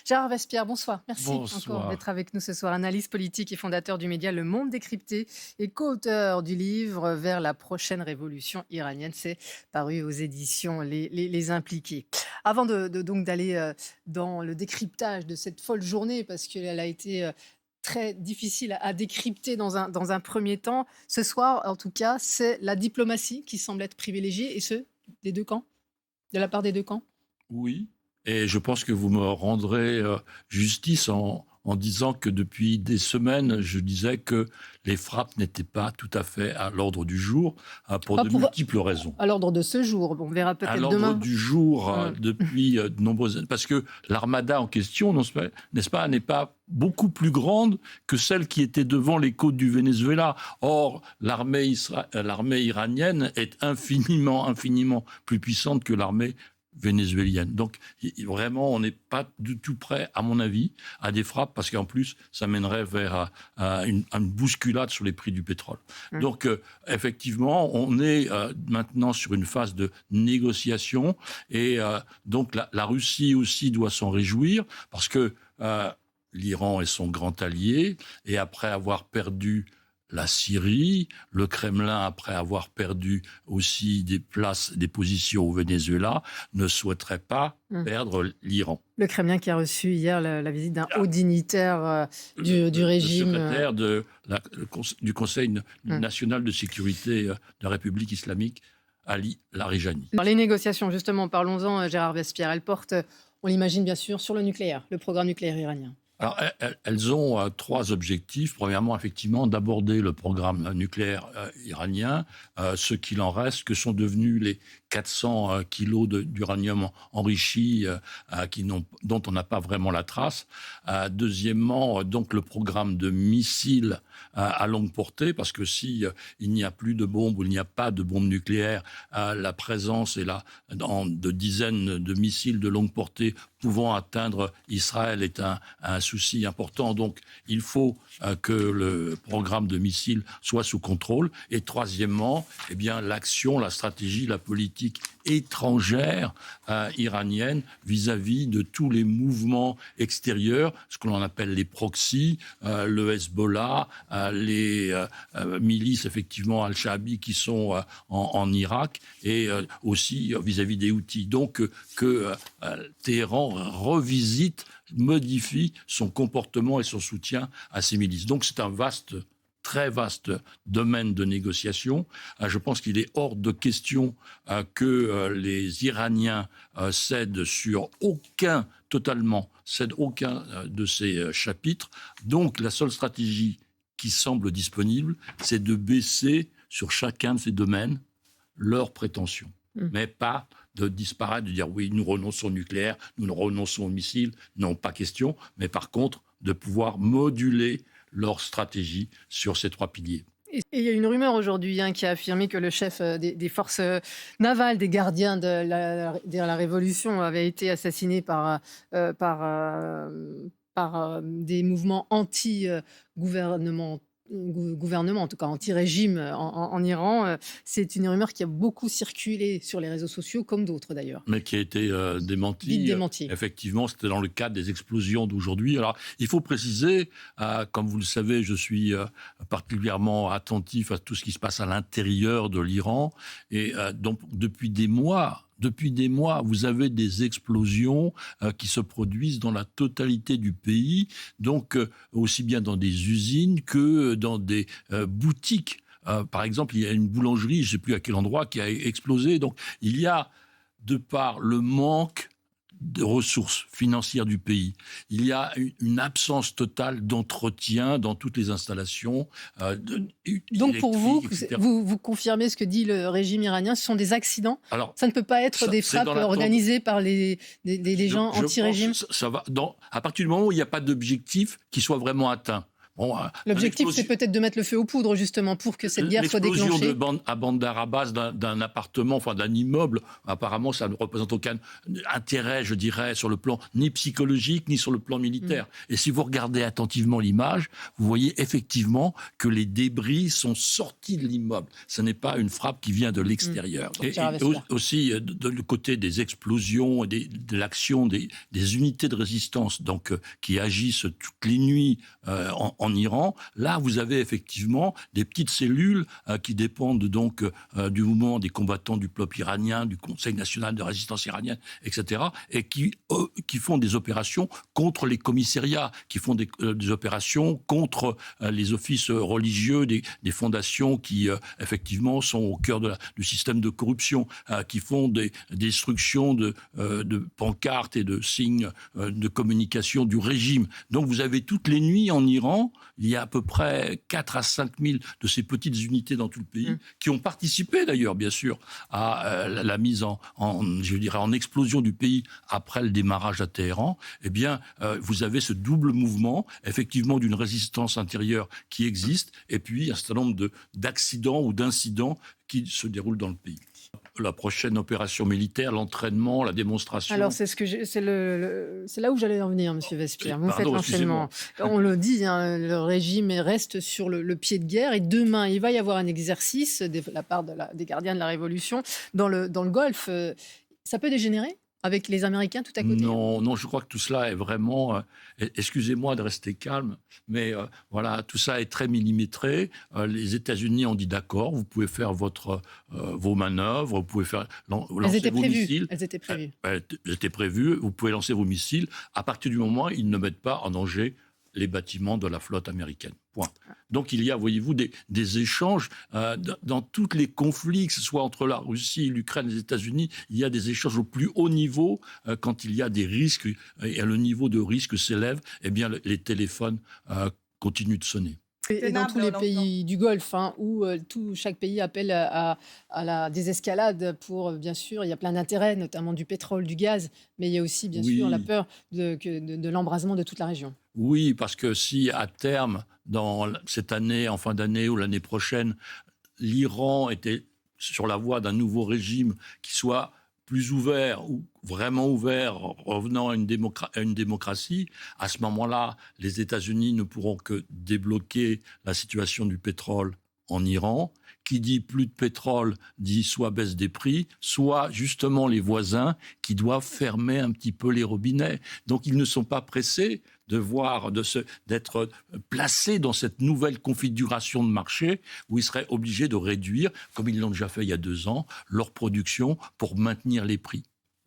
Gérard Vespierre, bonsoir. Merci encore Bonsoir. d'être avec nous ce soir. Analyste politique et fondateur du média Le Monde décrypté et co-auteur du livre Vers la prochaine révolution iranienne. C'est paru aux éditions Les Impliqués. Avant donc d'aller dans le décryptage de cette folle journée, parce qu'elle a été très difficile à décrypter dans un premier temps, ce soir, en tout cas, c'est la diplomatie qui semble être privilégiée, et ce, des deux camps, de la part des deux camps. Oui, et je pense que vous me rendrez justice en disant que depuis des semaines, je disais que les frappes n'étaient pas tout à fait à l'ordre du jour pour de multiples raisons. À l'ordre de ce jour, on verra peut-être demain. À l'ordre du jour depuis de nombreuses années, parce que l'armada en question, n'est-ce pas, n'est pas beaucoup plus grande que celle qui était devant les côtes du Venezuela. Or, l'armée iranienne est infiniment plus puissante que l'armée vénézuélienne. Donc, vraiment, on n'est pas du tout prêt, à mon avis, à des frappes, parce qu'en plus, ça mènerait vers une bousculade sur les prix du pétrole. Donc, effectivement, on est maintenant sur une phase de négociation, et donc la Russie aussi doit s'en réjouir, parce que l'Iran est son grand allié, et après avoir perdu la Syrie, le Kremlin, après avoir perdu aussi des positions au Venezuela, ne souhaiterait pas perdre l'Iran. Le Kremlin qui a reçu hier la visite d'un haut dignitaire du régime. Le secrétaire du Conseil national de sécurité de la République islamique, Ali Larijani. Dans les négociations, justement, parlons-en, Gérard Vespierre, elles portent, on l'imagine bien sûr, sur le nucléaire, le programme nucléaire iranien. Alors, elles ont trois objectifs. Premièrement, effectivement, d'aborder le programme nucléaire iranien, ce qu'il en reste, que sont devenus les 400 kilos d'uranium enrichi dont on n'a pas vraiment la trace. Deuxièmement, donc le programme de missiles à longue portée, parce que si il n'y a plus de bombes ou il n'y a pas de bombes nucléaires, la présence de dizaines de missiles de longue portée pouvant atteindre Israël est un souci important. Donc, il faut que le programme de missiles soit sous contrôle. Et troisièmement, l'action, la stratégie, la politique étrangère iranienne vis-à-vis de tous les mouvements extérieurs, ce que l'on appelle les proxys, le Hezbollah, les milices, effectivement, Al-Shaabi qui sont en Irak, et aussi vis-à-vis des Houthis. Donc, que Téhéran revisite, modifie son comportement et son soutien à ces milices. Donc c'est un très vaste domaine de négociation. Je pense qu'il est hors de question que les Iraniens cèdent totalement aucun de ces chapitres. Donc la seule stratégie qui semble disponible, c'est de baisser sur chacun de ces domaines leurs prétentions. Mais pas de disparaître, de dire oui, nous renonçons au nucléaire, nous renonçons aux missiles, non, pas question, mais par contre, de pouvoir moduler leur stratégie sur ces trois piliers. Et il y a une rumeur aujourd'hui qui a affirmé que le chef des forces navales, des gardiens de la Révolution, avait été assassiné par des mouvements anti-gouvernement, en tout cas anti-régime en Iran. C'est une rumeur qui a beaucoup circulé sur les réseaux sociaux, comme d'autres d'ailleurs. Mais qui a été démentie. Vite démentie. Effectivement, c'était dans le cadre des explosions d'aujourd'hui. Alors, il faut préciser, comme vous le savez, je suis particulièrement attentif à tout ce qui se passe à l'intérieur de l'Iran. Et donc, depuis des mois, vous avez des explosions qui se produisent dans la totalité du pays, donc aussi bien dans des usines que dans des boutiques. Par exemple, il y a une boulangerie, je ne sais plus à quel endroit, qui a explosé. Donc, il y a, de par le manque de ressources financières du pays, il y a une absence totale d'entretien dans toutes les installations. Donc pour vous, vous confirmez ce que dit le régime iranien, ce sont des accidents. Alors, ça ne peut pas être des frappes organisées par des gens anti-régime. Ça va, à partir du moment où il n'y a pas d'objectif qui soit vraiment atteint. Bon, L'objectif, c'est peut-être de mettre le feu aux poudres, justement, pour que cette guerre soit l'explosion déclenchée. à Bandar Abbas d'un appartement, enfin d'un immeuble, apparemment, ça ne représente aucun intérêt, je dirais, sur le plan ni psychologique, ni sur le plan militaire. Et si vous regardez attentivement l'image, vous voyez effectivement que les débris sont sortis de l'immeuble. Ce n'est pas une frappe qui vient de l'extérieur. Et aussi, du côté des explosions et de l'action des unités de résistance, donc, qui agissent toutes les nuits en Iran, là, vous avez effectivement des petites cellules qui dépendent donc du mouvement des combattants du peuple iranien, du Conseil national de résistance iranienne, etc., et qui font des opérations contre les commissariats, qui font des opérations contre les offices religieux des fondations qui, effectivement, sont au cœur du système de corruption, qui font des destructions de pancartes et de signes de communication du régime. Donc, vous avez toutes les nuits en Iran, il y a à peu près 4 à 5 000 de ces petites unités dans tout le pays, qui ont participé d'ailleurs, bien sûr, à la mise en explosion du pays après le démarrage à Téhéran. Eh bien, vous avez ce double mouvement, effectivement, d'une résistance intérieure qui existe, et puis un certain nombre d'accidents ou d'incidents qui se déroulent dans le pays. La prochaine opération militaire, l'entraînement, la démonstration. Alors, c'est là où j'allais en venir, Monsieur Vespierre. Vous faites l'enchaînement. On le dit, hein, le régime reste sur le pied de guerre, et demain, il va y avoir un exercice de la part des gardiens de la Révolution dans le Golfe. Ça peut dégénérer avec les Américains tout à côté? Non, je crois que tout cela est vraiment... excusez-moi de rester calme, mais voilà, tout ça est très millimétré. Les États-Unis ont dit d'accord, vous pouvez faire vos manœuvres, vous pouvez lancer vos missiles. Elles étaient prévues. Elles étaient prévues, vous pouvez lancer vos missiles à partir du moment où ils ne mettent pas en danger les bâtiments de la flotte américaine. Point. Donc il y a, voyez-vous, des échanges dans tous les conflits, que ce soit entre la Russie, l'Ukraine, les États-Unis, il y a des échanges au plus haut niveau quand il y a des risques et le niveau de risque s'élève, eh bien les téléphones continuent de sonner. Et dans tous les pays du Golfe, hein, où chaque pays appelle à la désescalade pour, bien sûr, il y a plein d'intérêts, notamment du pétrole, du gaz, mais il y a aussi, bien sûr, la peur de l'embrasement de toute la région. Oui, parce que si à terme, dans cette année, en fin d'année ou l'année prochaine, l'Iran était sur la voie d'un nouveau régime qui soit plus ouvert ou vraiment ouvert, revenant à une démocratie, à ce moment-là, les États-Unis ne pourront que débloquer la situation du pétrole en Iran. Qui dit plus de pétrole dit soit baisse des prix, soit justement les voisins qui doivent fermer un petit peu les robinets. Donc ils ne sont pas pressés d'être placés dans cette nouvelle configuration de marché où ils seraient obligés de réduire, comme ils l'ont déjà fait il y a 2 ans, leur production pour maintenir les prix.